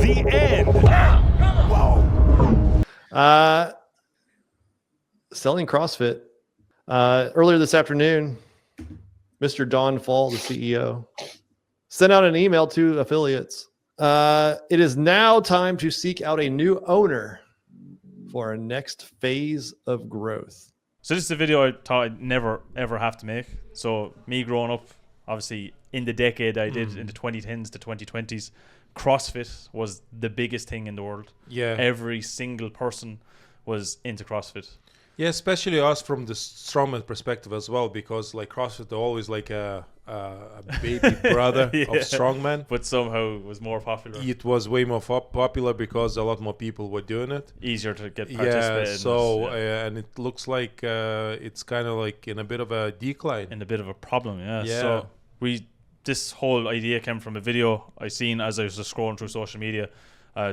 the end. Selling CrossFit. Earlier this afternoon, Mr. Don Fall, the CEO, sent out an email to affiliates. It is now time to seek out a new owner for our next phase of growth. So this is a video I thought I'd never ever have to make. So me growing up, obviously in the decade I did in the 2010s to 2020s, CrossFit was the biggest thing in the world. Yeah. Every single person was into CrossFit. Yeah, especially us from the strongman perspective as well, because like CrossFit are always like a baby brother Yeah. of strongman. But somehow it was more popular. It was way more popular because a lot more people were doing it. Easier to get participated Yeah, so in. and it looks like it's kind of like in a bit of a decline. In a bit of a problem, yeah. Yeah. So this whole idea came from a video I seen as I was just scrolling through social media.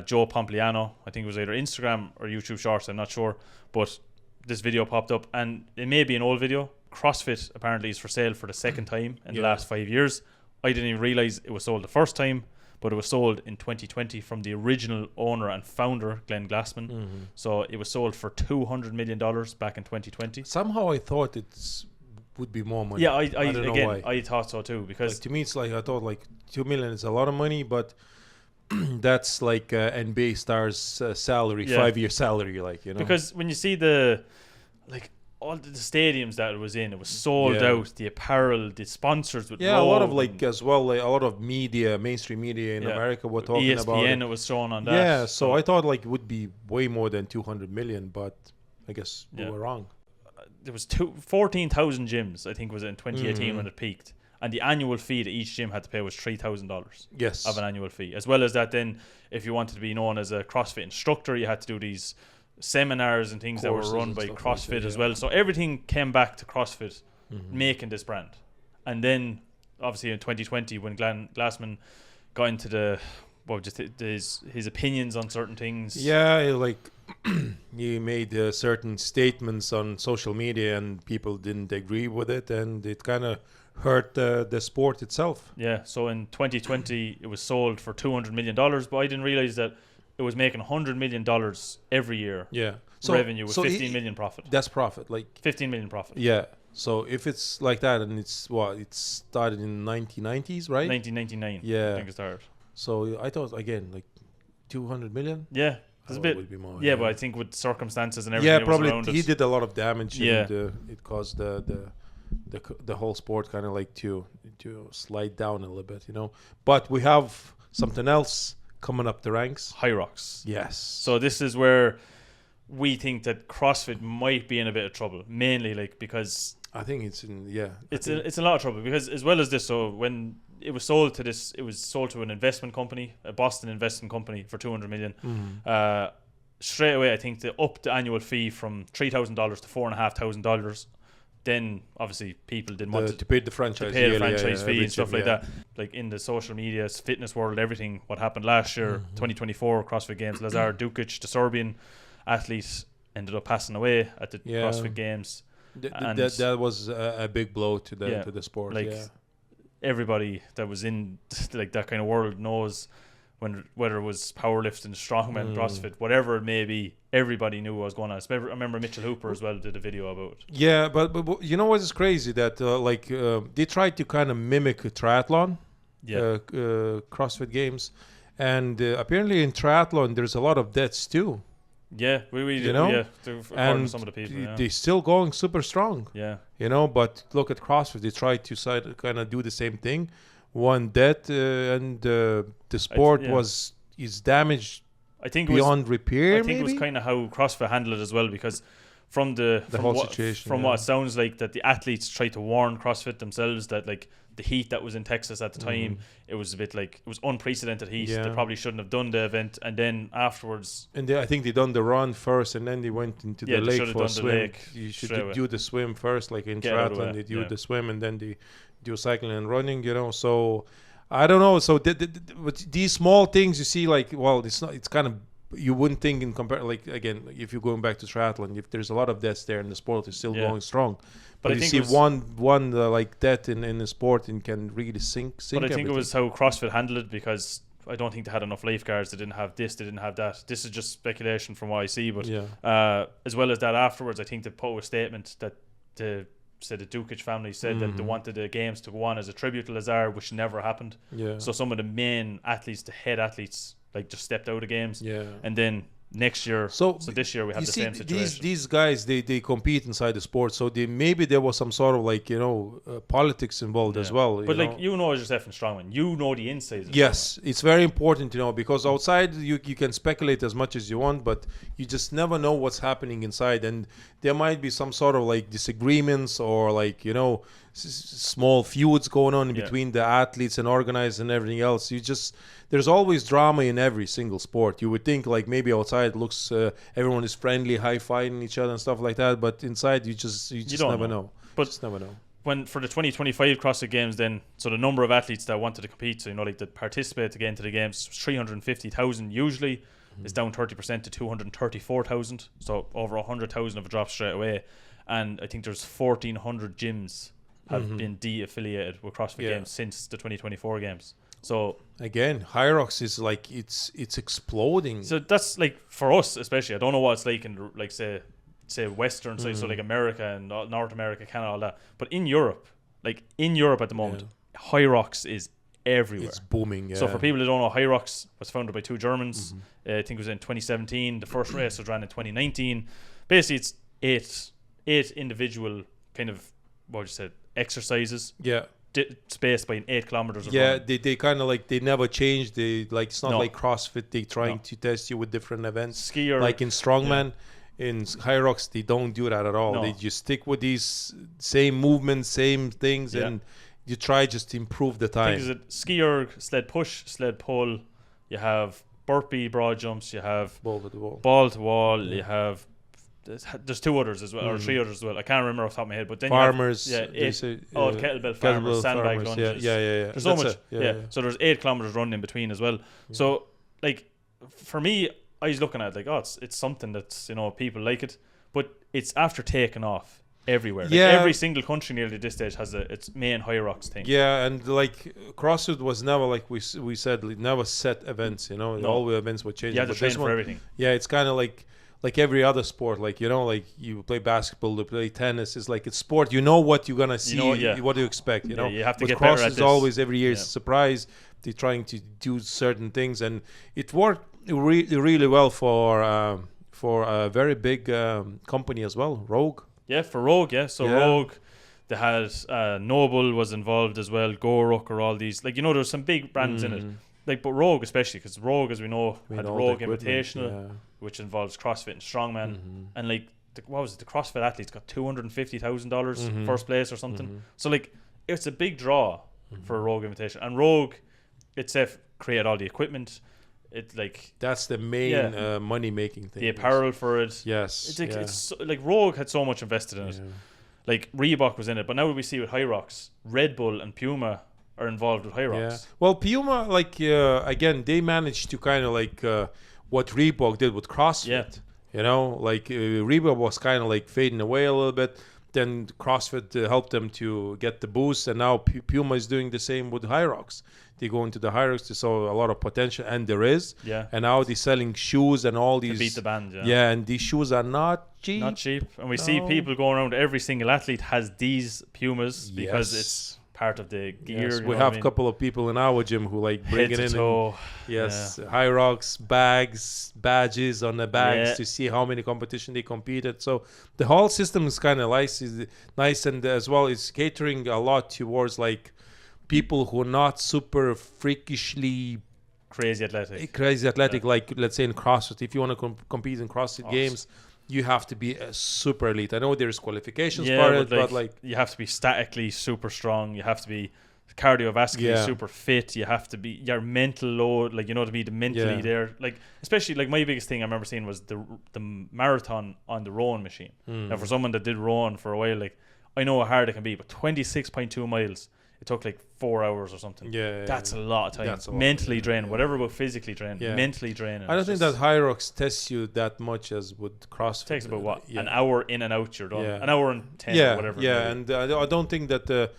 Joe Pompliano, I think it was either Instagram or YouTube Shorts, I'm not sure, but this video popped up, and it may be an old video. CrossFit apparently is for sale for the second time in the last 5 years. I didn't even realize it was sold the first time, but it was sold in 2020 from the original owner and founder, Glenn Glassman. So it was sold for $200 million back in 2020. Somehow I thought it would be more money. Yeah, I don't know why. I thought so too, because Like, to me, it's like I thought like 2 million is a lot of money, but that's like NBA stars' salary, 5-year salary, like, you know. Because when you see all the stadiums that it was in, it was sold out. The apparel, the sponsors with a lot of like as well, like a lot of media, mainstream media in America were talking ESPN, about it. It was shown on that. Yeah, so I thought like it would be way more than 200 million, but I guess we were wrong. There was 14,000 gyms, I think, was in 2018 when it peaked. And the annual fee that each gym had to pay was $3,000 Yes. of an annual fee. As well as that, then, if you wanted to be known as a CrossFit instructor, you had to do these seminars and things that were run by CrossFit as well. So everything came back to CrossFit making this brand. And then, obviously, in 2020, when Glassman got into his opinions on certain things. Yeah, like he made certain statements on social media and people didn't agree with it, and it kind of hurt the sport itself. Yeah, so in 2020 it was sold for $200 million, but I didn't realize that it was making $100 million every year. Yeah, revenue with 15 million profit. That's profit, like 15 million profit. Yeah. So if it's like that, and it's it started in 1990s, right? 1999. Yeah, I think it started. So I thought again like 200 million. Yeah, there's a bit. Would be more, yeah, but I think with circumstances and everything, probably was around he us, did a lot of damage. Yeah, and, it caused the whole sport kind of like to slide down a little bit, you know. But we have something else coming up the ranks. Hyrox. Yes. So this is where we think that CrossFit might be in a bit of trouble, mainly like because I think it's in it's a lot of trouble, because as well as this, so when it was sold to an investment company, a Boston investment company, for $200 million. Straight away, I think they upped the annual fee from $3,000 to $4,500. Then obviously people didn't want to pay the franchise, fee and stuff like that. Like in the social media, fitness world, everything. What happened last year, 2024 CrossFit Games, Lazar Dukic, the Serbian athlete, ended up passing away at the CrossFit Games. That was a big blow to the sport. Like everybody that was in like that kind of world knows whether it was powerlifting, strongman, CrossFit, whatever it may be, everybody knew what was going on. I remember Mitchell Hooper as well did a video about it. Yeah, but you know what is crazy? That they tried to kind of mimic a triathlon, CrossFit Games, and apparently in triathlon there's a lot of deaths too. Yeah, you know, and some of the people, they're still going super strong. Yeah, you know, but look at CrossFit; they try to kind of do the same thing. One death, and the sport is damaged. I think beyond repair. I think it was kind of how CrossFit handled it as well, because from whole situation, from what it sounds like, that the athletes tried to warn CrossFit themselves that like the heat that was in Texas at the time, it was a bit like it was unprecedented heat. They probably shouldn't have done the event, and then afterwards, and I think they done the run first, and then they went into the lake for a swim. You should do the swim first, like in triathlon, they do the swim, and then they do cycling and running. You know, so I don't know. So but these small things you see, like, well, it's not. It's kind of, you wouldn't think in compare. Like again, if you're going back to triathlon, if there's a lot of deaths there, and the sport is still going strong. But you see one like that in the sport and can really sink. But I think it was how CrossFit handled it, because I don't think they had enough lifeguards. They didn't have this. They didn't have that. This is just speculation from what I see. But as well as that, afterwards, I think they put a statement that the Dukic family said that they wanted the games to go on as a tribute to Lazar, which never happened. Yeah. So some of the main athletes, the head athletes, like just stepped out of games. Yeah. And then next year, so this year we have the same situation. These guys, they compete inside the sport, so maybe there was some sort of like politics involved as well. But like as yourself in strongman, you know the insides. Yes, it's very important, because outside you can speculate as much as you want, but you just never know what's happening inside, and there might be some sort of like disagreements or like small feuds going on in between the athletes and organizers and everything else. There's always drama in every single sport. You would think like maybe outside it looks everyone is friendly, high-fiving each other and stuff like that, but inside you just never know. But just never know. When for the 2025 CrossFit Games, then so the number of athletes that wanted to compete, so like that participate to get into the games, 350,000 usually is down 30% to 234,000. So over 100,000 have dropped straight away, and I think there's 1,400 gyms have been de-affiliated with CrossFit Games since the 2024 Games. So again, Hyrox is like it's exploding. So that's like for us especially. I don't know what it's like in like say Western side, so like America and North America, Canada, all that. But in Europe at the moment, Hyrox is everywhere. It's booming. Yeah. So for people who don't know, Hyrox was founded by two Germans. I think it was in 2017. The first race was ran in 2019. Basically, it's eight individual kind of exercises. Yeah. Spaced by 8 kilometers of running. They kind of like they never change. They like it's not like CrossFit. They trying to test you with different events. Skier, like in strongman, in Hyrox they don't do that at all. They just stick with these same movements, same things, and you try just to improve the time. Is it skier, sled push, sled pull? You have burpee broad jumps. You have ball to wall. Ball to wall. You have. There's 2 others as well, or 3 others as well. I can't remember off the top of my head. But then farmers, you have, kettlebell farmers, sandbag lunges. Yeah. There's so much. So there's 8 kilometers running in between as well. So like for me, I was looking at it like, it's something that's people like it, but it's after taking off everywhere. Like every single country nearly at this stage has its main Hyrox thing. Yeah, and like CrossFit was never like we said, never set events. All the events were changing. You had to train for everything. Yeah, it's kind of like every other sport, like like you play basketball, you play tennis. It's like it's sport. You know what you're gonna see, what you expect. You have to get better at this. CrossFit is always every year is a surprise. They're trying to do certain things, and it worked really well for a very big company as well, Rogue. Yeah, for Rogue. Yeah, so Rogue, they had Noble was involved as well, Goruk, or all these. Like there's some big brands in it. Like, but Rogue especially, because Rogue, as we know, had the Rogue Invitational, which involves CrossFit and strongman, and like the CrossFit athletes got $250,000 first place or something. So like it's a big draw for a Rogue Invitation, and Rogue itself created all the equipment. It like that's the main money making thing. The apparel for it. Yes, it's like it's like Rogue had so much invested in it. Like Reebok was in it, but now we see with Hyrox, Red Bull and Puma are involved with Hyrox. Yeah. Well, Puma, like again, they managed to kind of like what Reebok did with CrossFit. Like Reebok was kind of like fading away a little bit. Then CrossFit helped them to get the boost, and now Puma is doing the same with Hyrox. They go into the Hyrox, they saw a lot of potential, and there is. Yeah. And now they're selling shoes and all these. To beat the band. Yeah, and these shoes are not cheap. Not cheap, and we see people going around. Every single athlete has these Pumas because it's part of the gear. Yes, we have a couple of people in our gym who like bring it in. Hyrox badges on the bags to see how many competition they competed. So the whole system is kind of nice, and as well it's catering a lot towards like people who are not super freakishly crazy athletic. Like let's say in CrossFit, if you want to compete in CrossFit games, you have to be a super elite. I know there's qualifications for it, but like you have to be statically super strong. You have to be cardiovascularly super fit. You have to be your mental load, like to be the mentally there. Like especially like my biggest thing I remember seeing was the marathon on the rowing machine. Now for someone that did rowing for a while, like I know how hard it can be, but 26.2 miles. It took like 4 hours or something. That's a lot of time. That's mentally draining. Whatever about physically draining. Mentally draining. I don't think that Hyrox tests you that much as with CrossFit. It takes about what? An hour in and out, you're done. An hour and 10 or whatever. Yeah, and I don't think that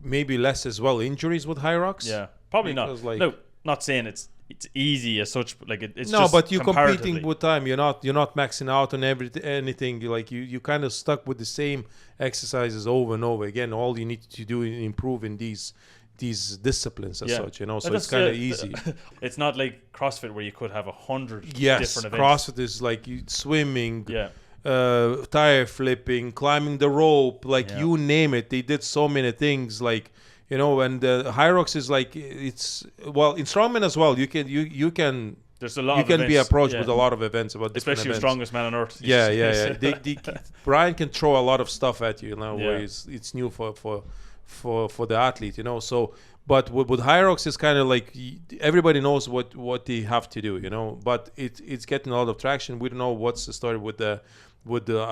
maybe less as well injuries with Hyrox. Yeah, probably not. Like, no, not saying it's easy as such, but like it's no, just but you're competing with time. You're not maxing out on anything. You kind of stuck with the same exercises over and over again. All you need to do is improve in these disciplines as such, so it's kind of easy. It's not like CrossFit where you could have 100 different events. CrossFit is like swimming, tire flipping, climbing the rope, you name it. They did so many things, and Hyrox is it's in strongman as well. You can. There's a lot. You can be approached with a lot of events about different especially events. Strongest Man on Earth. Yeah. Brian can throw a lot of stuff at you, where it's new for the athlete, So, but with Hyrox, it's kind of everybody knows what they have to do, But it's getting a lot of traction. We don't know what's the story with the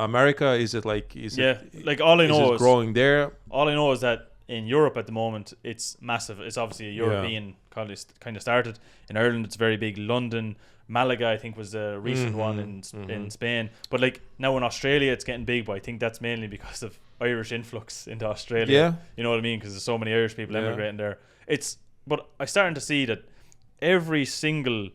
America. Is it all I know is growing there? All I know is that in Europe at the moment, it's massive. It's obviously a European kind of started. In Ireland, it's very big. London, Malaga, I think, was a recent one in Spain. But now in Australia, it's getting big. But I think that's mainly because of Irish influx into Australia. Yeah. You know what I mean? Because there's so many Irish people emigrating there. But I'm starting to see that every single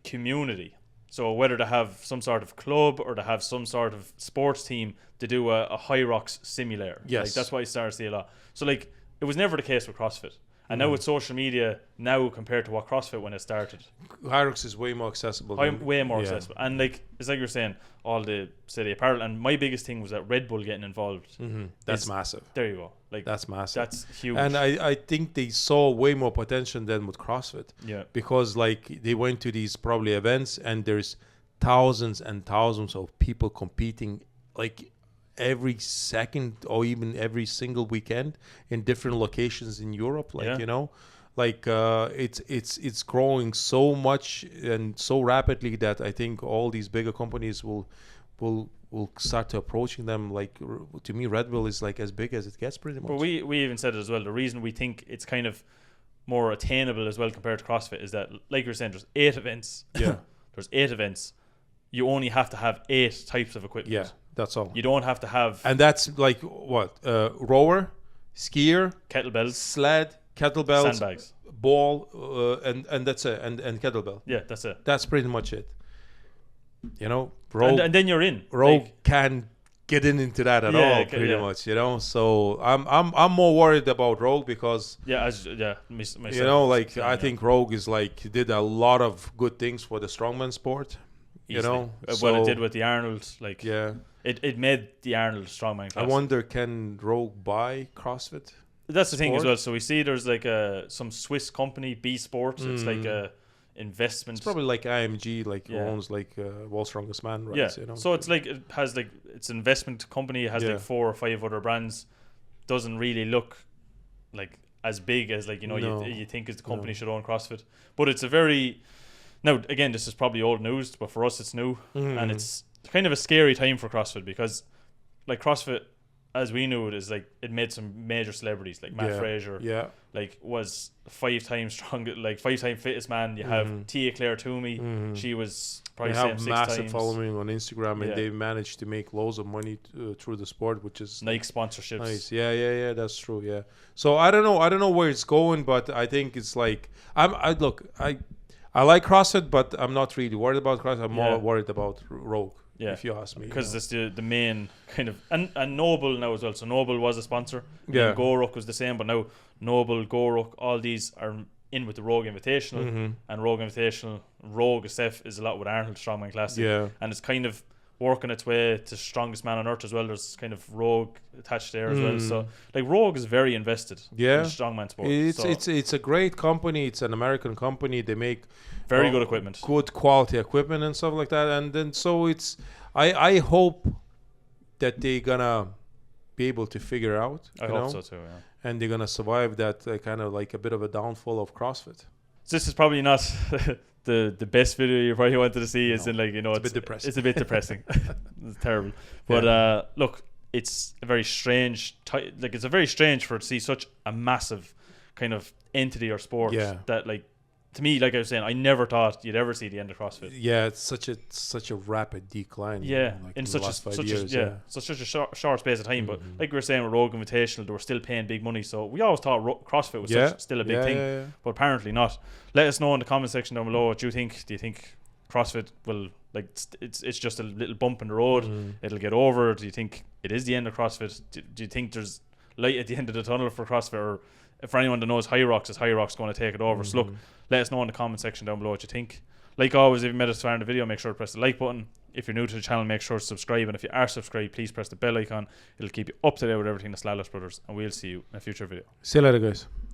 community. So whether to have some sort of club or to have some sort of sports team to do a Hyrox simulator. Yes. That's why I started to see a lot. So it was never the case with CrossFit. And now with social media, now compared to what CrossFit when it started, Hyrox is way more accessible. Way more accessible. And it's like you're saying, all the city apparel. And my biggest thing was that Red Bull getting involved. That's massive. There you go. That's massive. That's huge. And I think they saw way more potential than with CrossFit. Yeah. Because they went to these probably events and there's thousands and thousands of people competing every second or even every single weekend in different locations in Europe, it's growing so much and so rapidly that I think all these bigger companies will start to approaching them. To me, Red Bull is as big as it gets pretty much. But we even said it as well. The reason we think it's kind of more attainable as well compared to CrossFit is that, like you're saying, there's 8 events. Yeah. There's 8 events. You only have to have 8 types of equipment. Yeah. That's all. You don't have to have... And that's rower, skier, kettlebells, sled, kettlebells, sandbags, ball, and that's it. And kettlebell. Yeah, that's it. That's pretty much it. Rogue, and then you're in. Rogue can't get into that at all, pretty much. So I'm more worried about Rogue because myself, I think Rogue is did a lot of good things for the strongman sport. Easily. What it did with the Arnold, It made the Arnold strongman class. I wonder, can Rogue buy CrossFit? That's the thing as well. So we see there's some Swiss company, B Sports. It's a investment. It's probably IMG, who owns World's Strongest Man, right? Yeah. So it's it has it's an investment company. It has 4 or 5 other brands. Doesn't really look as big as you think as the company should own CrossFit. But it's a very... Now, again, this is probably old news, but for us it's new. And it's kind of a scary time for CrossFit because CrossFit, as we knew it, is it made some major celebrities Matt Fraser. Yeah. Was 5 times strong, 5 times fittest man. You have Tia Claire Toomey. She was probably they have 6 massive times. following on Instagram, and they managed to make loads of money through the sport, which is Nike sponsorships. Nice. Yeah. That's true. Yeah. So I don't know where it's going, but I think it's I like CrossFit, but I'm not really worried about CrossFit. I'm more worried about Rogue, if you ask me. Because it's the main kind of... And Noble now as well. So Noble was a sponsor. Yeah. Goruk was the same, but now Noble, Goruk, all these are in with the Rogue Invitational. And Rogue Invitational, Rogue SF is a lot with Arnold Strongman Classic. Yeah. And it's kind of working its way to Strongest Man on Earth as well. There's kind of Rogue attached there as well. So Rogue is very invested in strongman sport. It's a great company. It's an American company. They make very good equipment, good quality equipment and stuff like that. And then so it's I hope that they're gonna be able to figure out. I hope so too. Yeah. And they're gonna survive that kind of a bit of a downfall of CrossFit. So this is probably not the best video you probably wanted to see. It's a bit depressing. It's a bit depressing. It's terrible. But look, it's a very strange. It's a very strange for it to see such a massive kind of entity or sport that to me, like I was saying, I never thought you'd ever see the end of CrossFit. Yeah, it's such a rapid decline. Yeah, like in the last 5 years. Such a short space of time. But like we were saying with Rogue Invitational, they were still paying big money. So we always thought CrossFit was still a big thing, but apparently not. Let us know in the comment section down below what you think. Do you think CrossFit will, like, it's just a little bump in the road? It'll get over. Do you think it is the end of CrossFit? Do you think there's light at the end of the tunnel for CrossFit? Or for anyone that knows Hyrox, is Hyrox going to take it over? So look, let us know in the comment section down below what you think. Like always, if you made it far in the video, make sure to press the like button. If you're new to the channel, make sure to subscribe. And if you are subscribed, please press the bell icon. It'll keep you up to date with everything that's Lalas Brothers. And we'll see you in a future video. See you later, guys.